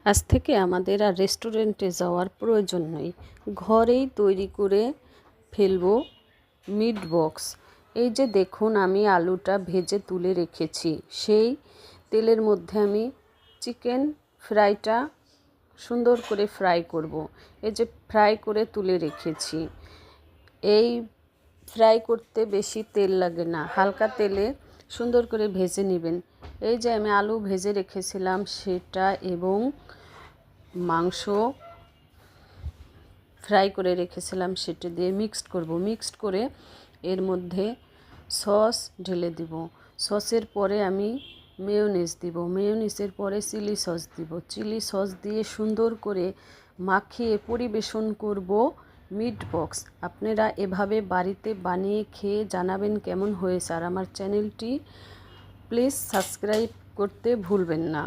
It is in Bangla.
আজ থেকে আমাদের আর রেস্টুরেন্টে যাওয়ার প্রয়োজন নেই, ঘরেই তৈরি করে ফেলবো মিট বক্স। এই যে দেখুন, আমি আলুটা ভেজে তুলে রেখেছি। সেই তেলের মধ্যে আমি চিকেন ফ্রাইটা সুন্দর করে ফ্রাই করব। এই যে ফ্রাই করে তুলে রেখেছি। এই ফ্রাই করতে বেশি তেল লাগে না, হালকা তেলে সুন্দর করে ভেজে নেবেন। এই যে আমি আলু ভেজে রেখেছিলাম সেটা এবং মাংস ফ্রাই করে রেখেছিলাম সেটা দিয়ে মিক্সড করে এর মধ্যে সস ঢেলে দিব। সসের পরে আমি মেয়োনিজ দিব, মেয়োনিজের পরে চিলি সস দিব। চিলি সস দিয়ে সুন্দর করে মাখিয়ে পরিবেশন করব মিট বক্স। আপনারা এভাবে বাড়িতে বানিয়ে খেয়ে জানাবেন কেমন হয়েছে। আর আমার চ্যানেলটি প্লিজ সাবস্ক্রাইব করতে ভুলবেন না।